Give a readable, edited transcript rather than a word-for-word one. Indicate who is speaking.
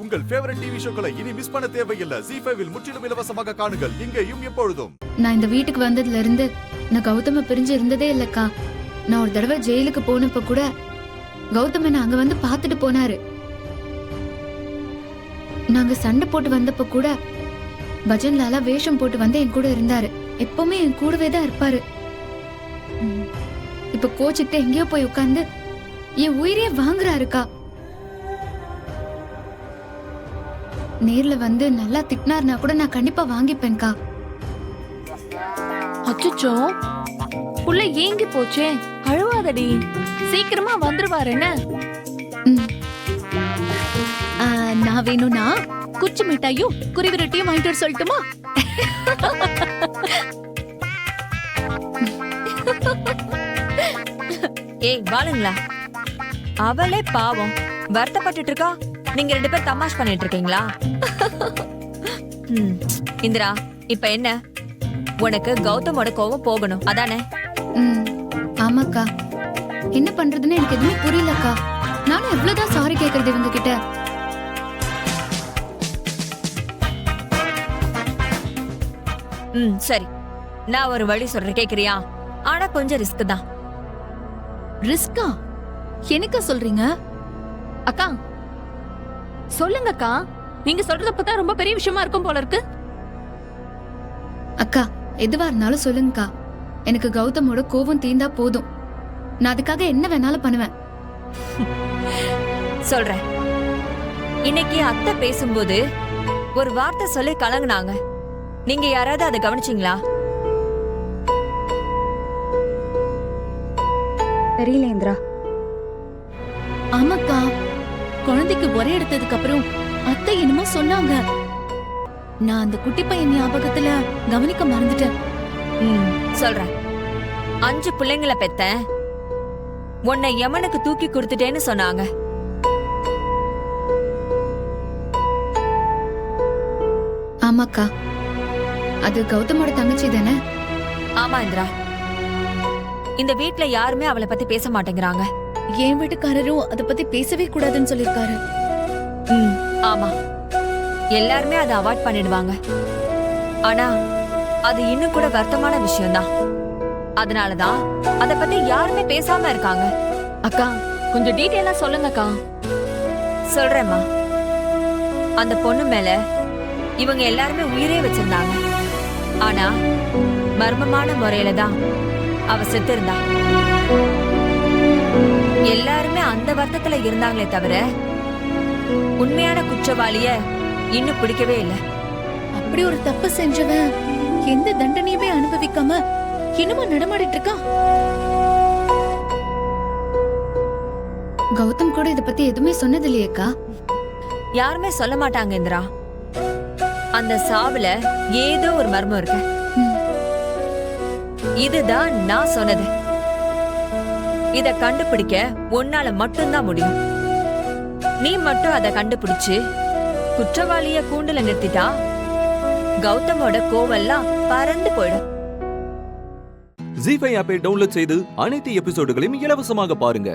Speaker 1: உங்கள் favourite TV ஷோக்களை இனி miss பண்ண தேவையில்லை. ZEE5 இல் முற்றிலும் இலவசமாக காணுங்கள், இங்கேயும் எப்பொழுதும்.
Speaker 2: நான் இந்த வீட்டுக்கு வந்ததுல இருந்து நான் கௌதம பிரிஞ்சு இருந்ததே இல்லக்கா. நான் ஒரு தடவை ஜெயிலுக்கு போனப்ப கூட கௌதம அங்க வந்து பாத்துட்டு போனாரு. நாங்க சண்டை போட்டு வந்தப்ப கூட பஜன்லால வேஷம் போட்டு வந்து என் கூட இருந்தாரு. எப்பவுமே என் கூடவே தான் இருப்பாரு. இப்ப கோச்சுக்கிட்ட எங்கேயோ போய் உட்கார்ந்து என் உயிரையே வாங்குறாருக்கா. நேர்ல வந்து நல்லா திட்டினார்னா கூட நான் கண்டிப்பா வாங்கிப்பேன்க்கா.
Speaker 3: அச்சச்சோ, புள்ள ஏங்கி போச்சே, அழுவாதடி, சீக்கிரமா வந்துருவாரு. என்ன நான் வேணும்னா குச்சி மிட்டாயும் குருவிரட்டியும் வாங்கிட்டு வர சொல்லட்டுமா?
Speaker 4: ஏய் வாளுங்களா, அவளே பாவம் வருத்தப்பட்டு இருக்கா. நீங்க 2 பேர் தமாஷ் பண்ணிட்டு இருக்கீங்களா? இந்திரா, இப்ப என்ன, உனக்கு கௌதமோட கோவம் போகணும் அதானே?
Speaker 2: ஆமாக்கா, என்ன பண்றதுன்னு எனக்கு எதுவுமே புரியலக்கா. நானும் எவ்வளவுதான் சாரி கேக்குறது இவங்க கிட்ட.
Speaker 4: சரி, நான் ஒரு வழி சொல்றேன், கேக்குறியா? ஆனா கொஞ்சம் ரிஸ்க் தான்.
Speaker 3: ரிஸ்கா? என்னக்கா சொல்றீங்க? அக்கா சொல்லுங்க அக்கா, நீங்க சொல்றத பார்த்தா ரொம்ப பெரிய விஷயமா இருக்கும் போல இருக்கு.
Speaker 2: அக்கா எதுவா இருந்தாலும் சொல்லுங்கக்கா. எனக்கு கௌதமோட கோவம் தீந்தா போதும். நான் அதுக்காக என்ன வேணாலும் பண்ணுவேன்.
Speaker 4: சொல்றேன். இன்னைக்கு அத்தை பேசும்போது ஒரு வார்த்தை சொல்லி கலங்குனாங்க. நீங்க யாராவது அதை கவனிச்சீங்களா?
Speaker 5: தெரியல இந்திரா.
Speaker 3: ஆமாக்கா, குழந்தைக்கு ஒரே எடுத்ததுக்கு அப்புறம் அத்தை என்னமோ சொன்னாங்க. நான் அந்த குட்டி பையன் ஞாபகத்துல கவனிக்க மறந்துட்டேன்.
Speaker 4: சொல்றேன். 5 பிள்ளைங்களை பெத்தேன், உன்னை யமனுக்கு தூக்கி கொடுத்துட்டேன்னு சொன்னாங்க.
Speaker 2: ஆமாக்கா, அது கௌதமோட தங்கச்சி தானே?
Speaker 4: ஆமா இந்திரா, இந்த வீட்ல யாருமே அவளை பத்தி பேச மாட்டேங்கிறாங்க.
Speaker 3: என் வீட்டுக்காரரும் அத பத்தி பேசவே கூடாதுன்னு சொல்லிருக்காரு.
Speaker 4: ஆமா, எல்லாருமே அதை அவாய்ட் பண்ணிடுவாங்க. ஆனா அது இன்னும் கூட வருத்தமான விஷயம்தான். அதனாலதான் அத பத்தி யாருமே பேசாம இருக்காங்க.
Speaker 3: அக்கா கொஞ்சம் டீடைலா சொல்லுங்க அக்கா.
Speaker 4: சொல்றேம்மா. அந்த பொண்ணு மேல இவங்க எல்லாருமே உயிரே வச்சிருந்தாங்க. ஆனா மர்மமான முறையில தான் அவ செத்து இருந்தா. எல்லாருமே அந்த வருத்தத்துல இருந்தாங்களே தவிர உண்மையான குற்றவாளிய இன்னும் பிடிக்கவே இல்லை.
Speaker 3: அப்படி ஒரு தப்பு செஞ்சவன் எந்த தண்டனையுமே அனுபவிக்காம இன்னுமா நடமாடிட்டு இருக்கா?
Speaker 2: கௌதம் கூட இத பத்தி எதுவுமே சொன்னது இல்லையேக்கா.
Speaker 4: யாருமே சொல்ல மாட்டாங்க இந்திரா. அந்த சாவுல ஏதோ ஒரு மர்மம் இருக்கு. இதுதான் நான் சொன்னது. இத கண்டுபிடிக்க உன்னால மட்டும்தான் முடியும். நீ மட்டும் அதை கண்டுபிடிச்சு குற்றவாளிய கூண்டுல நிறுத்திட்டா கௌதமோட கோவெல்லாம் பறந்து போயிடும்.
Speaker 6: ZEE5 ஆப்பை டவுன்லோட் செய்து அனைத்து எபிசோடுகளையும் இலவசமாக பாருங்க.